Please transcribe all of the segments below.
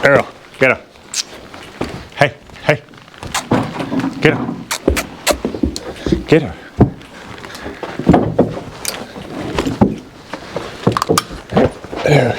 Earl, get her. Hey, hey. Get her. Get her. There.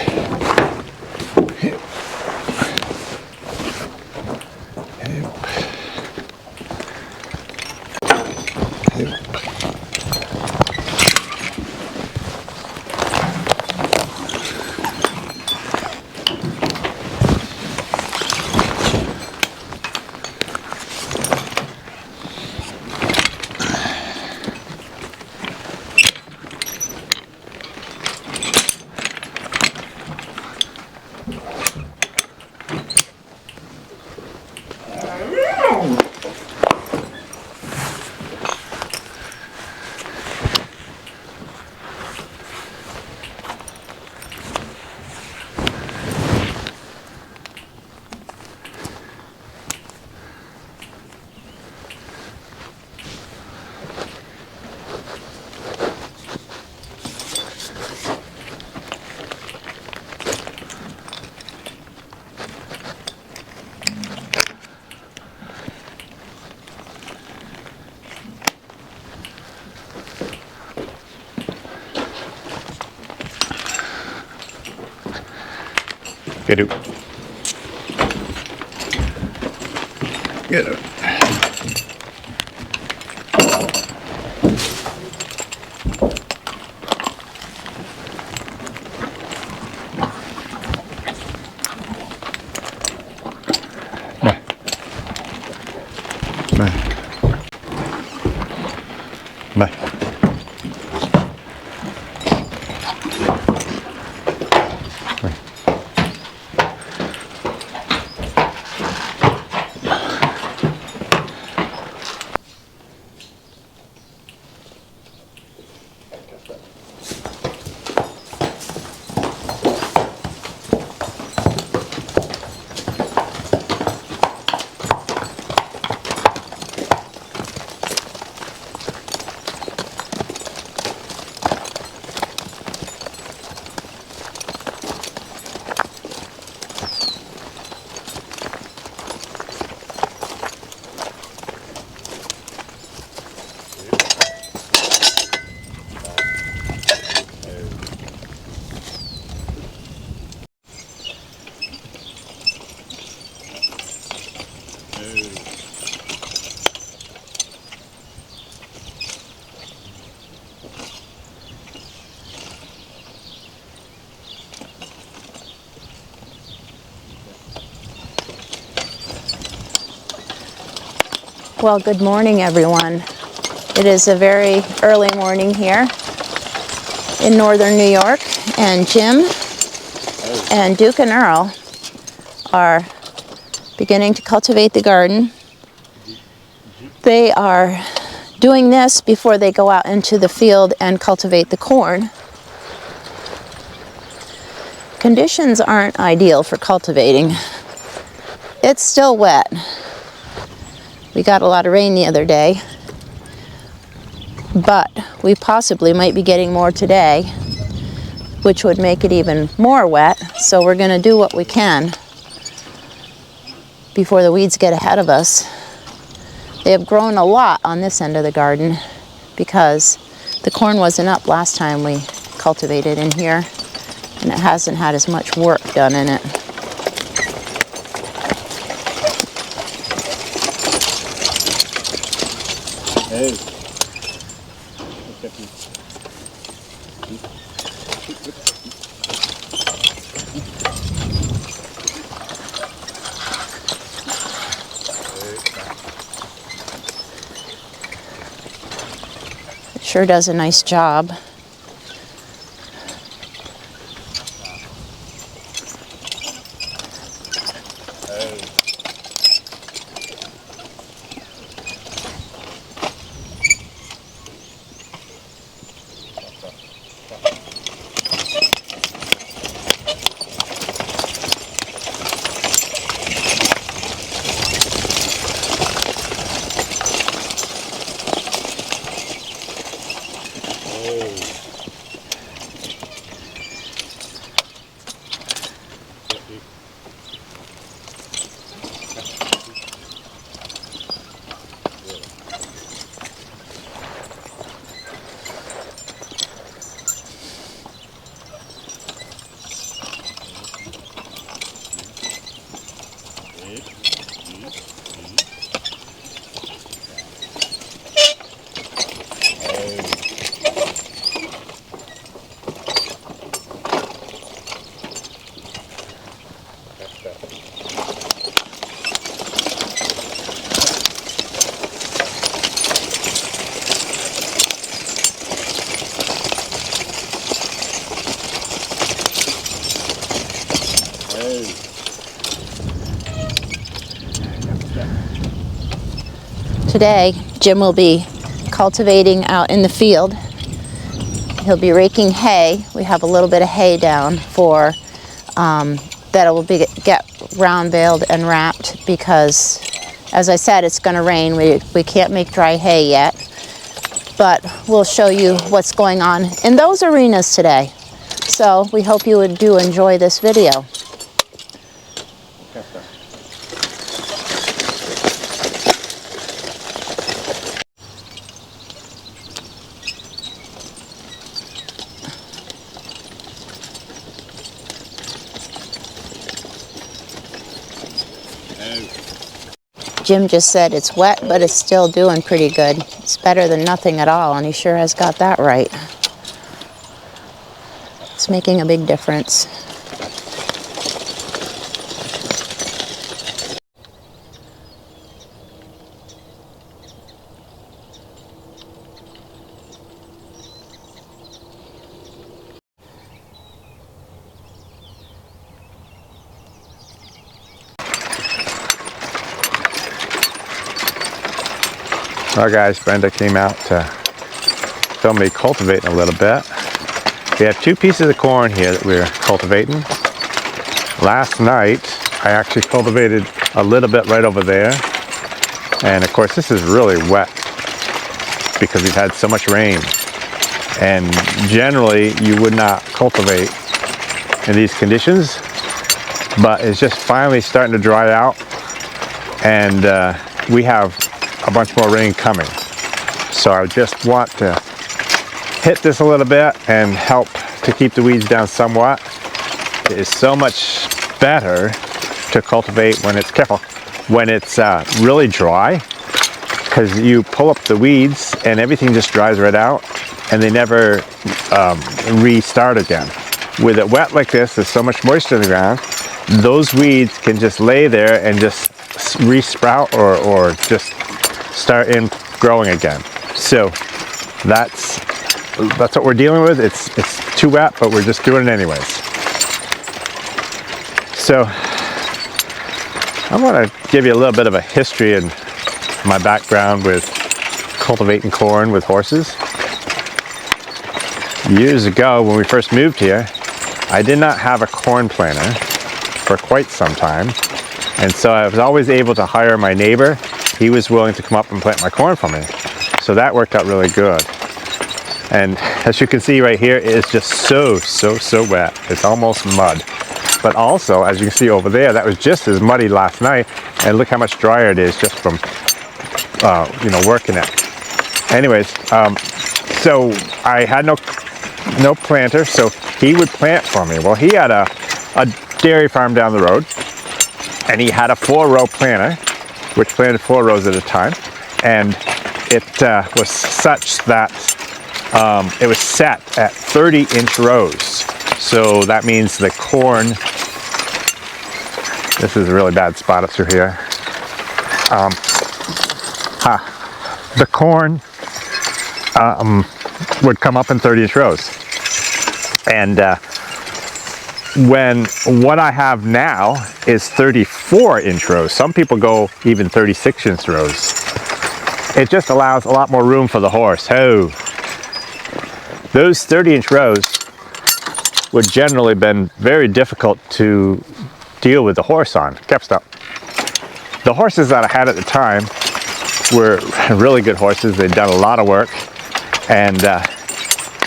Get her. Get her. Bye. Bye. Well, good morning, everyone. It is a very early morning here in northern New York, and Jim and Duke and Earl are beginning to cultivate the garden. They are doing this before they go out into the field and cultivate the corn. Conditions aren't ideal for cultivating. It's still wet. We got a lot of rain the other day, but we possibly might be getting more today, which would make it even more wet. So we're going to do what we can before the weeds get ahead of us. They have grown a lot on this end of the garden because the corn wasn't up last time we cultivated in here, and it hasn't had as much work done in it. Hey. It sure does a nice job. Oh. Hey. Today, Jim will be cultivating out in the field. He'll be raking hay. We have a little bit of hay down for that will get round baled and wrapped because, as I said, it's going to rain. We can't make dry hay yet, but we'll show you what's going on in those arenas today. So we hope you do enjoy this video. Jim just said it's wet, but it's still doing pretty good. It's better than nothing at all, and he sure has got that right. It's making a big difference. Well guys, Brenda came out to film me cultivating a little bit. We have 2 pieces of corn here that we're cultivating. Last night I actually cultivated a little bit right over there, and of course this is really wet because we've had so much rain, and generally you would not cultivate in these conditions, but it's just finally starting to dry out, and we have a bunch more rain coming. So I just want to hit this a little bit and help to keep the weeds down somewhat. It is so much better to cultivate when it's really dry, because you pull up the weeds and everything just dries right out and they never restart again. With it wet like this, there's so much moisture in the ground, those weeds can just lay there and just re-sprout or just start in growing again. So that's what we're dealing with. It's too wet, but we're just doing it anyways. So I want to give you a little bit of a history and my background with cultivating corn with horses. Years ago, when we first moved here, I did not have a corn planter for quite some time, and so I was always able to hire my neighbor. He was willing to come up and plant my corn for me. So that worked out really good. And as you can see right here, it is just so wet. It's almost mud. But also, as you can see over there, that was just as muddy last night. And look how much drier it is just from, working it. Anyways, so I had no planter, so he would plant for me. Well, he had a dairy farm down the road, and he had a 4-row planter, which planted 4 rows at a time, and it was such that it was set at 30-inch rows. So that means the corn, this is a really bad spot up through here. The corn would come up in 30-inch rows. And when what I have now is 34-inch rows. Some people go even 36-inch rows. It just allows a lot more room for the horse. Oh, those 30-inch rows would generally been very difficult to deal with the horse on. Stop. The horses that I had at the time were really good horses. They'd done a lot of work, and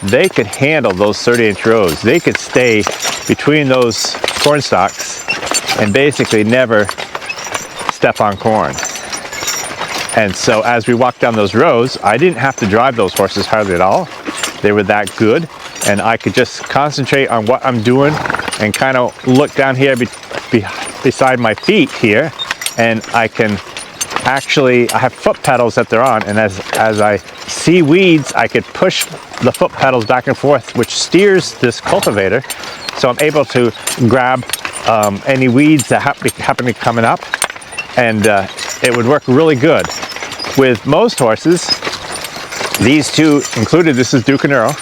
they could handle those 30-inch rows. They could stay between those corn stalks and basically never step on corn. And so as we walked down those rows, I didn't have to drive those horses hardly at all. They were that good, and I could just concentrate on what I'm doing and kind of look down here beside my feet here, and I can actually, I have foot pedals that they're on, and as I see weeds, I could push the foot pedals back and forth, which steers this cultivator. So I'm able to grab any weeds that happen to be coming up, and it would work really good. With most horses, these two included, this is Duke and Earl,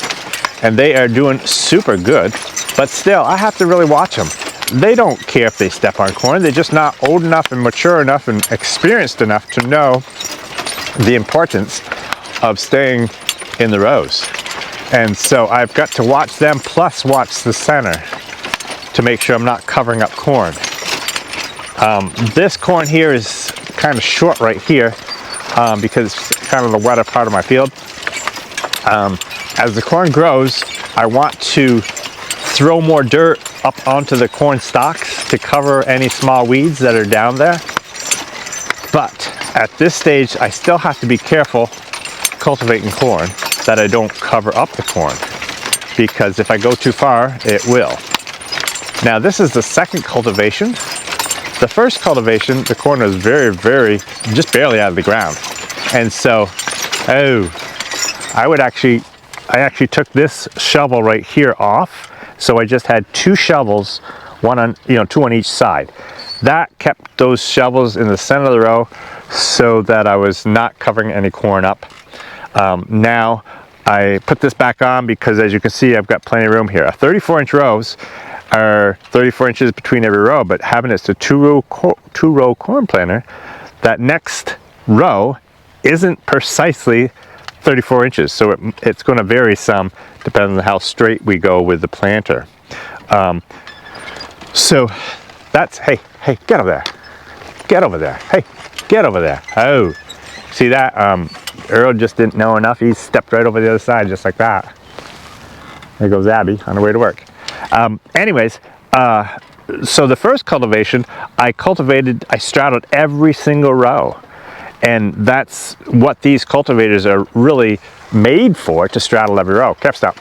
and they are doing super good, but still I have to really watch them. they don't care if they step on corn. They're just not old enough and mature enough and experienced enough to know the importance of staying in the rows. And so I've got to watch them plus watch the center to make sure I'm not covering up corn. This corn here is kind of short right here because it's kind of the wetter part of my field. As the corn grows, I want to throw more dirt up onto the corn stalks to cover any small weeds that are down there. But at this stage, I still have to be careful cultivating corn that I don't cover up the corn, because if I go too far, it will. Now this is the second cultivation. The first cultivation, the corn was very, just barely out of the ground. And so, I actually took this shovel right here off. So I just had 2 shovels, one on, 2 on each side. That kept those shovels in the center of the row so that I was not covering any corn up. Now I put this back on because, as you can see, I've got plenty of room here. 34-inch rows are 34 inches between every row, but having it's a two row corn planter, that next row isn't precisely 34 inches, so it's going to vary some depending on how straight we go with the planter. So that's, hey, get over there. Get over there. Hey, get over there. Oh, see that? Earl just didn't know enough. He stepped right over the other side just like that. There goes Abby on her way to work. Anyways, so the first cultivation, I straddled every single row. And that's what these cultivators are really made for, to straddle every row. Cap stop.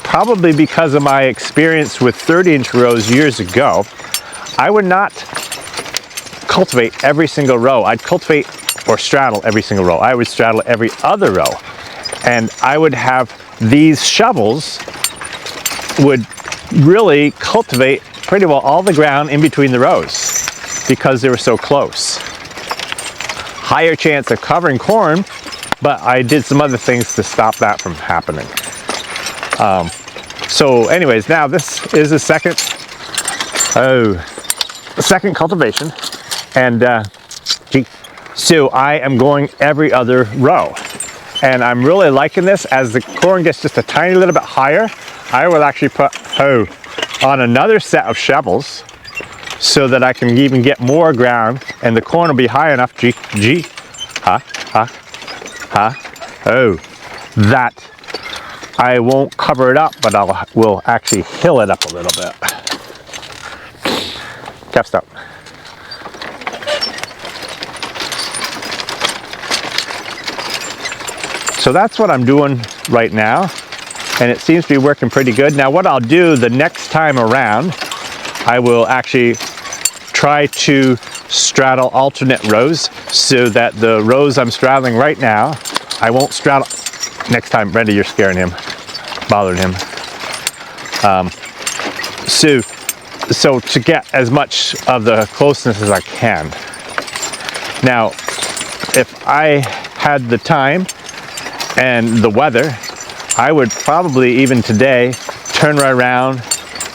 Probably because of my experience with 30-inch rows years ago, I would not cultivate every single row. I'd cultivate or straddle every single row. I would straddle every other row. And I would have these shovels would really cultivate pretty well all the ground in between the rows because they were so close. Higher chance of covering corn, but I did some other things to stop that from happening. So anyways, now this is the second cultivation, and so I am going every other row. And I'm really liking this. As the corn gets just a tiny little bit higher, I will actually put on another set of shovels so that I can even get more ground, and the corn will be high enough, that I won't cover it up, but will actually hill it up a little bit. Cap stop. So that's what I'm doing right now, and it seems to be working pretty good. Now what I'll do the next time around, I will actually try to straddle alternate rows so that the rows I'm straddling right now, I won't straddle. Next time, Brenda, you're scaring him, bothering him. So to get as much of the closeness as I can. Now, if I had the time and the weather, I would probably even today turn right around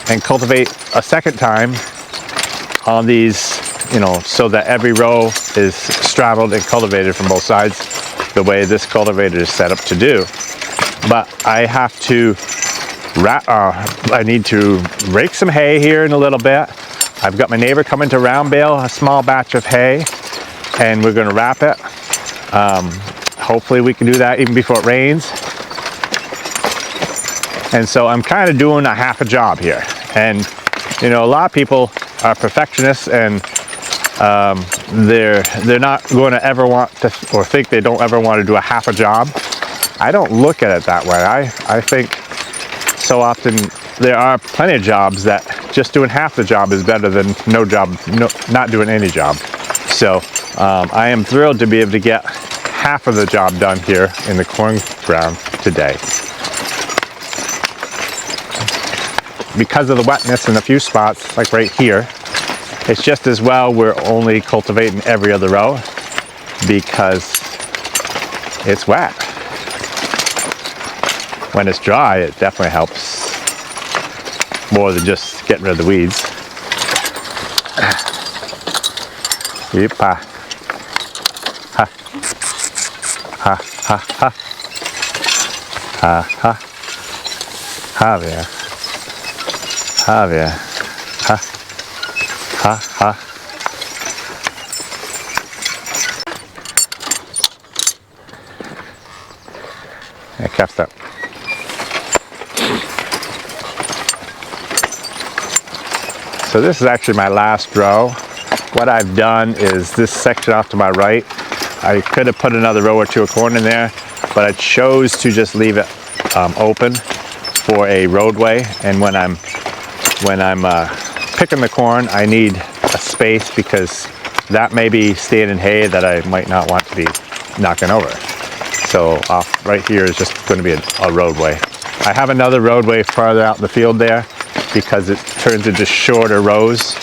and cultivate a second time on these, so that every row is straddled and cultivated from both sides the way this cultivator is set up to do. But I have to I need to rake some hay here in a little bit. I've got my neighbor coming to round bale a small batch of hay, and we're going to wrap it. Hopefully we can do that even before it rains. And so I'm kind of doing a half a job here. And a lot of people are perfectionists, and they're not going to ever want to, or think they don't ever want to do a half a job. I don't look at it that way. I think so often there are plenty of jobs that just doing half the job is better than not doing any job. So I am thrilled to be able to get half of the job done here in the corn ground today. Because of the wetness in a few spots, like right here, it's just as well we're only cultivating every other row because it's wet. When it's dry, it definitely helps more than just getting rid of the weeds. Yeepa. Ha. Ha, ha, ha. Ha, ha. Javier. Javier. Ha. Ha, ha. Yeah, caps up. So this is actually my last row. What I've done is this section off to my right, I could have put another row or two of corn in there, but I chose to just leave it open for a roadway. And when I'm picking the corn, I need a space because that may be standing hay that I might not want to be knocking over. So off right here is just going to be a roadway. I have another roadway farther out in the field there because it turns into shorter rows.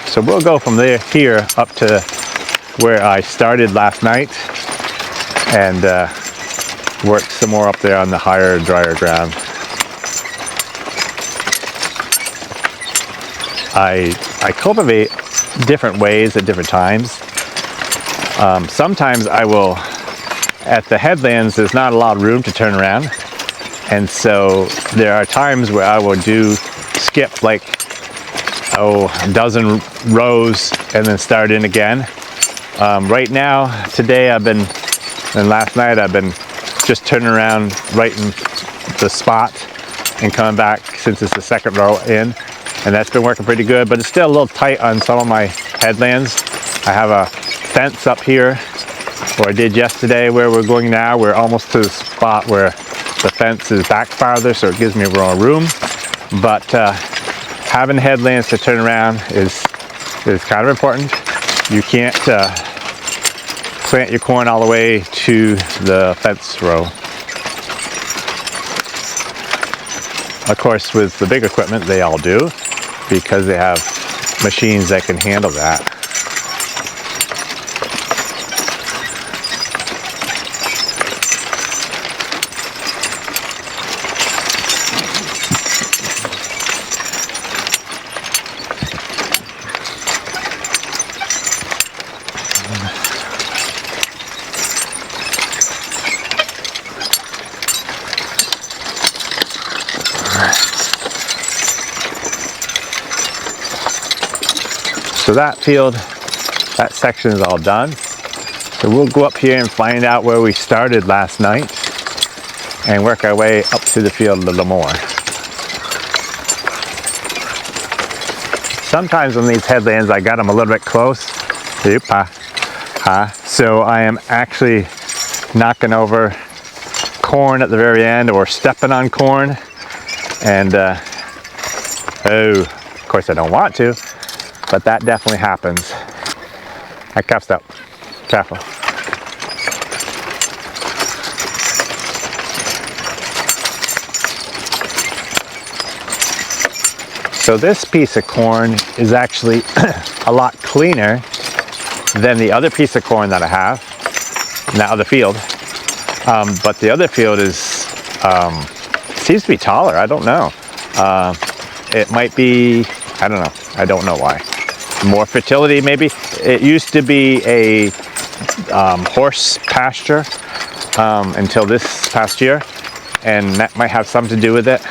So we'll go from here up to where I started last night and work some more up there on the higher, drier ground. I cultivate different ways at different times. Sometimes I will, at the headlands, there's not a lot of room to turn around. And so there are times where I will skip like, a dozen rows and then start in again. Right now, today and last night, I've been just turning around right in the spot and coming back since it's the second row in. And that's been working pretty good, but it's still a little tight on some of my headlands. I have a fence up here, or I did yesterday where we're going now. We're almost to the spot where the fence is back farther, so it gives me more room. But having headlands to turn around is kind of important. You can't plant your corn all the way to the fence row. Of course, with the big equipment, they all do, because they have machines that can handle that. So that field, that section is all done. So we'll go up here and find out where we started last night and work our way up to the field a little more. Sometimes on these headlands, I got them a little bit close. So I am actually knocking over corn at the very end or stepping on corn. And, of course I don't want to. But that definitely happens. I cuffed up. Careful. So this piece of corn is actually a lot cleaner than the other piece of corn that I have in that other field. But the other field seems to be taller. I don't know. It might be, I don't know. I don't know why. More fertility, maybe. It used to be a horse pasture until this past year, and that might have something to do with it.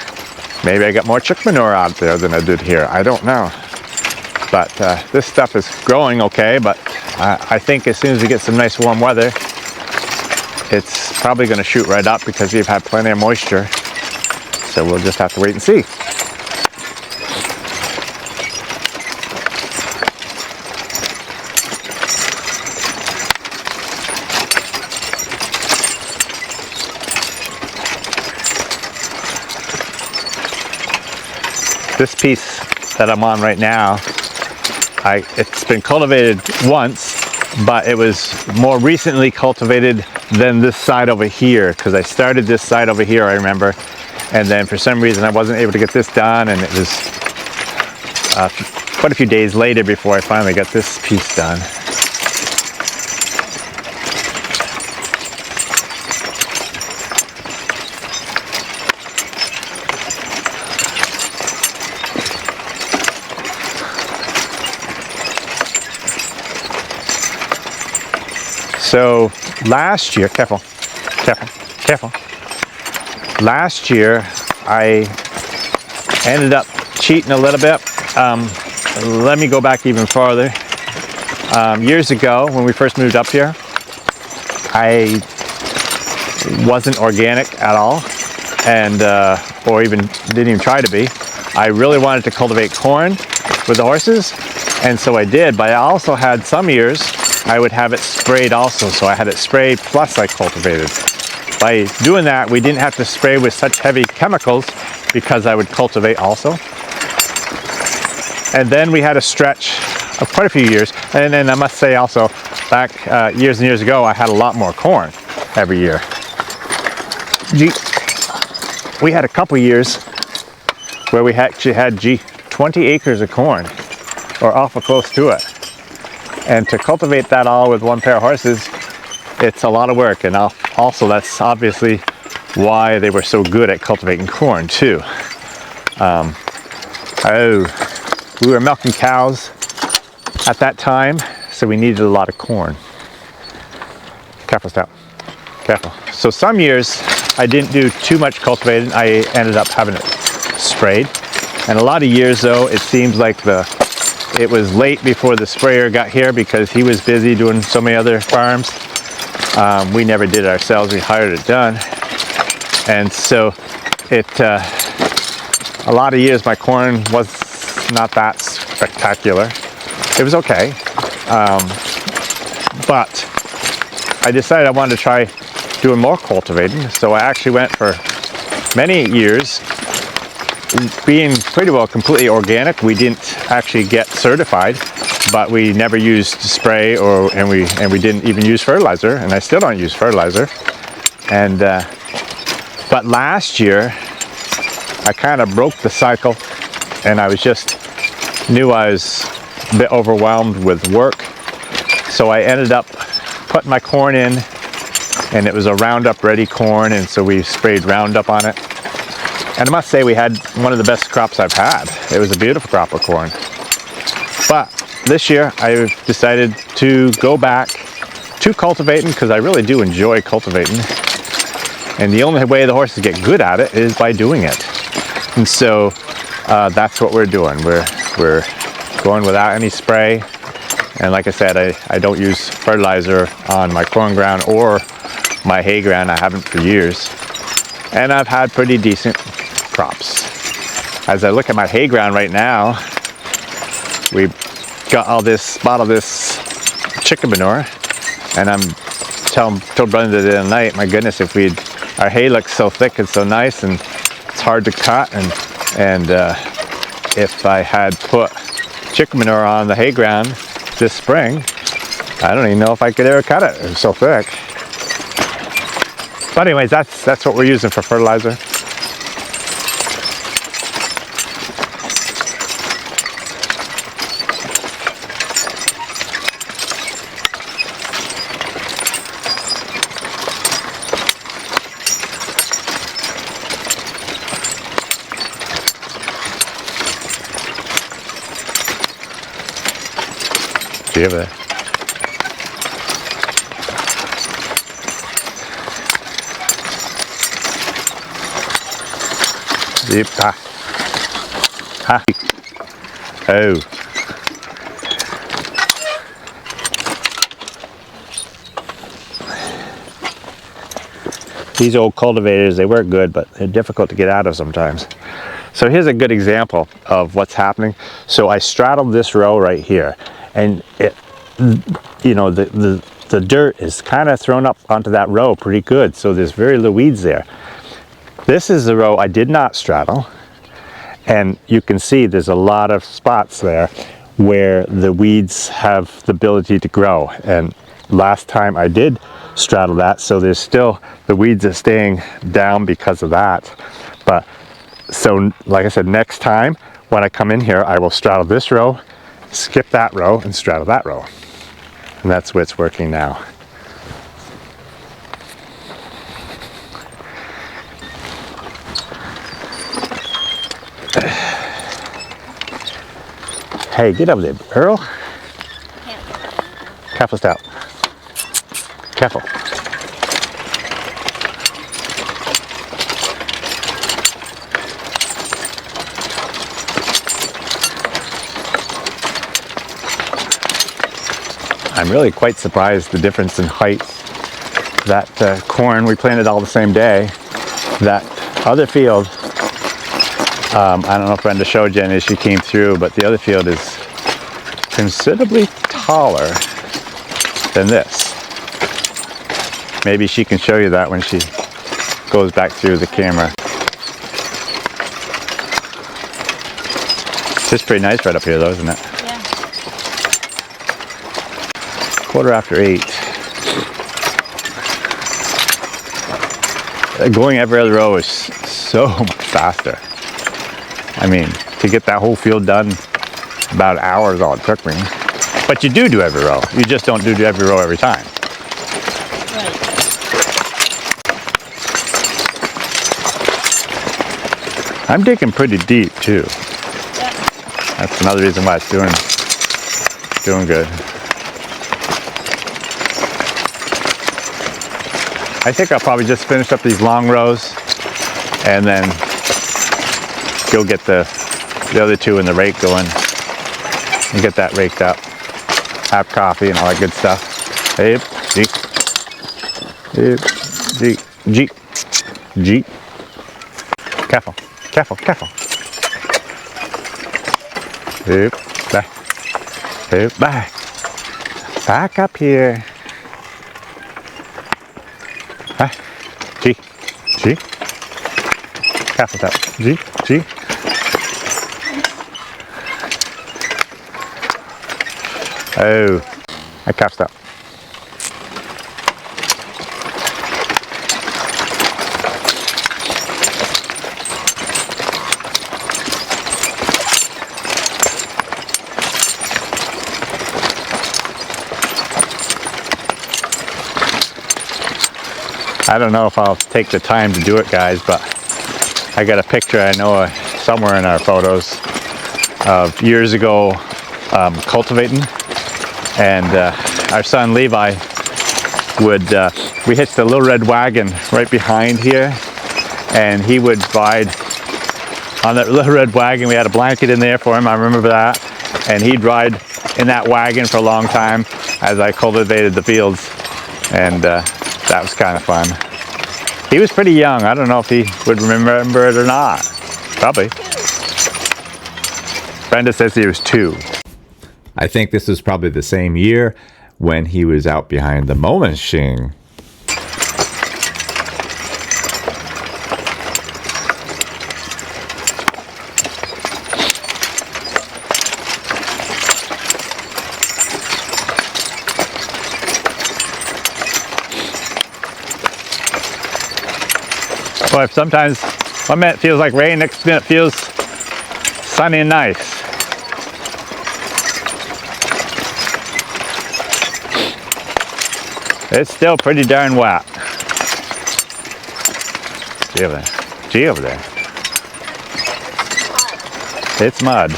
Maybe I got more chick manure out there than I did here. I don't know. But this stuff is growing okay, but I think as soon as we get some nice warm weather, it's probably going to shoot right up because we've had plenty of moisture. So we'll just have to wait and see. This piece that I'm on right now, it's been cultivated once, but it was more recently cultivated than this side over here, because I started this side over here, I remember, and then for some reason I wasn't able to get this done, and it was quite a few days later before I finally got this piece done. So last year, careful, careful, careful. Last year, I ended up cheating a little bit. Let me go back even farther. Years ago, when we first moved up here, I wasn't organic at all, and or even didn't even try to be. I really wanted to cultivate corn with the horses, and so I did, but I also had some years I would have it sprayed also, so I had it sprayed plus I cultivated. By doing that, we didn't have to spray with such heavy chemicals because I would cultivate also. And then we had a stretch of quite a few years, and then I must say also, back years and years ago, I had a lot more corn every year. Gee, we had a couple years where we actually had 20 acres of corn, or awful close to it. And to cultivate that all with one pair of horses, it's a lot of work. And also that's obviously why they were so good at cultivating corn too. We were milking cows at that time, so we needed a lot of corn. Careful, stop. Careful. So some years I didn't do too much cultivating. I ended up having it sprayed. And a lot of years though, it seems like it was late before the sprayer got here because he was busy doing so many other farms. We never did it ourselves, we hired it done. And so a lot of years my corn was not that spectacular. It was okay. But I decided I wanted to try doing more cultivating. So I actually went for many years being pretty well completely organic. We didn't actually get certified, but we never used spray and we didn't even use fertilizer, and I still don't use fertilizer. And but last year I kind of broke the cycle, and I knew I was a bit overwhelmed with work, so I ended up putting my corn in, and it was a Roundup ready corn, and so we sprayed Roundup on it. And I must say we had one of the best crops I've had. It was a beautiful crop of corn. But this year I've decided to go back to cultivating because I really do enjoy cultivating. And the only way the horses get good at it is by doing it. And so that's what we're doing. We're going without any spray. And like I said, I don't use fertilizer on my corn ground or my hay ground. I haven't for years. And I've had pretty decent crops. As I look at my hay ground right now, we got bought all this chicken manure, and I'm told Brenda the other night, my goodness, our hay looks so thick and so nice, and it's hard to cut, and if I had put chicken manure on the hay ground this spring, I don't even know if I could ever cut it. It was so thick. But anyways, that's what we're using for fertilizer. Do you have a Yep. Ha. Oh. These old cultivators, they work good, but they're difficult to get out of sometimes. So here's a good example of what's happening. So I straddled this row right here, and the dirt is kind of thrown up onto that row pretty good. So there's very little weeds there. This is the row I did not straddle, and you can see there's a lot of spots there where the weeds have the ability to grow. And last time I did straddle that, so there's still the weeds are staying down because of that. But so like I said, next time when I come in here, I will straddle this row, skip that row, and straddle that row. And that's where it's working now. Hey, get over there, Earl. Careful, stop. Careful. I'm really quite surprised the difference in height. That corn we planted all the same day. That other field, I don't know if Brenda showed you any as she came through, but the other field is considerably taller than this. Maybe she can show you that when she goes back through the camera. It's just pretty nice right up here though, isn't it? Yeah. 8:15. Going every other row is so much faster. I mean, to get that whole field done, about an hour is all it took me. But you do every row. You just don't do every row every time. Right. I'm digging pretty deep too. Yeah. That's another reason why it's doing good. I think I'll probably just finish up these long rows and then go get the other two in the rake going and get that raked up. Have coffee and all that good stuff. Hey, Jeep. Careful, careful, careful. Bye. Back up here. Huh? G. Careful that. G. Oh, I catched up. I don't know if I'll take the time to do it, guys, but I got a picture I know somewhere in our photos of years ago cultivating, and our son Levi we hitched a little red wagon right behind here, and he would ride on that little red wagon. We had a blanket in there for him, I remember that, and he'd ride in that wagon for a long time as I cultivated the fields, and that was kind of fun. He was pretty young. I don't know if he would remember it or not. Probably. Brenda says he was 2. I think this was probably the same year when he was out behind the mowing machine. But sometimes one minute feels like rain, next minute feels sunny and nice. It's still pretty darn wet. Gee over there. It's mud.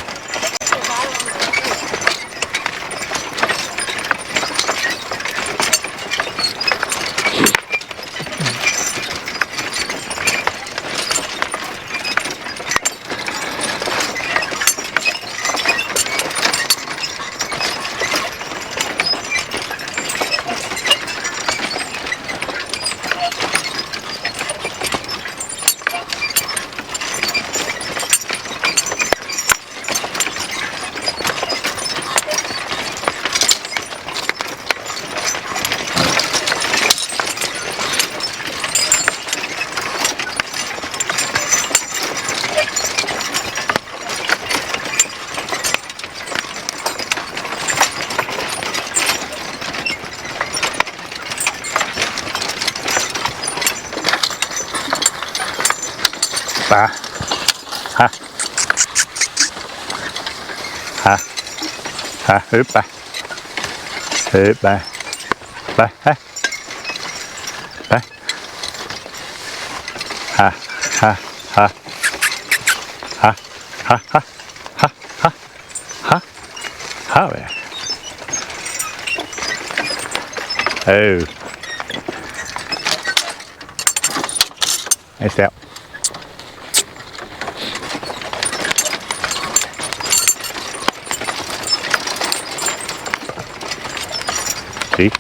Ba. Ha. Ha. Ha. Hoppa. Hoppa. Ba. Ha. Ba. Ha. Ha. Ha. Ha. Ha. Ha. Ha. Ha. Ha. Ha there. Oh. Nice step. See?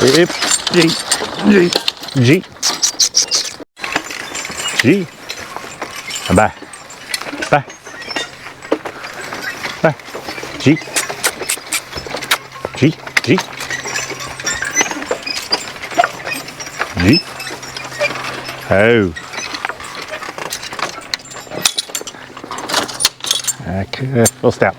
Yep. G. G. G. G. Bye. Bye. Bye. G. G. G. G. Oh. Okay. Full step.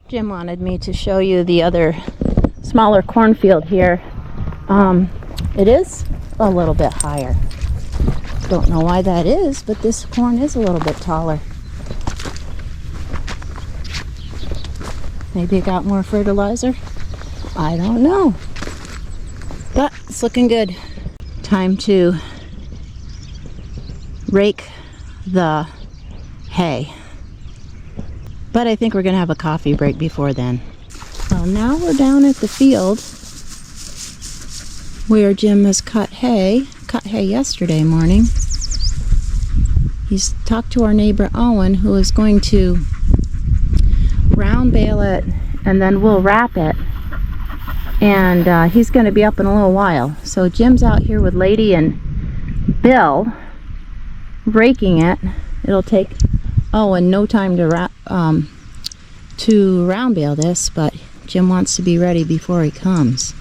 Jim wanted me to show you the other smaller cornfield here. It is a little bit higher. Don't know why that is, but this corn is a little bit taller. Maybe it got more fertilizer? I don't know. But it's looking good. Time to rake the hay. But I think we're going to have a coffee break before then. Well, now we're down at the field where Jim has cut hay yesterday morning. He's talked to our neighbor Owen, who is going to round bale it, and then we'll wrap it. And he's going to be up in a little while. So Jim's out here with Lady and Bill raking it. It'll take Owen no time to round bale this, but Jim wants to be ready before he comes.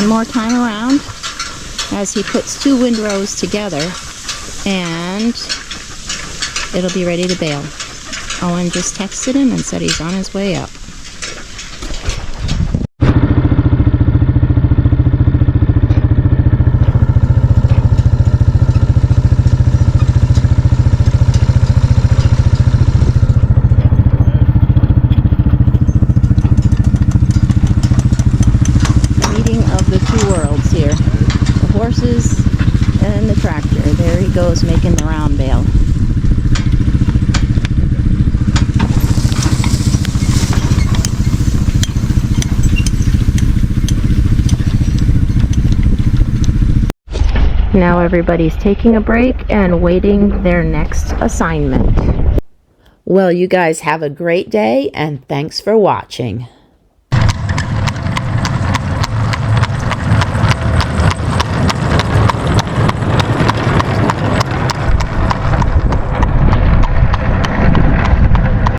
one more time around as he puts 2 windrows together, and it'll be ready to bale. Owen just texted him and said he's on his way up. And the tractor. There he goes making the round bale. Now everybody's taking a break and waiting their next assignment. Well, you guys have a great day and thanks for watching.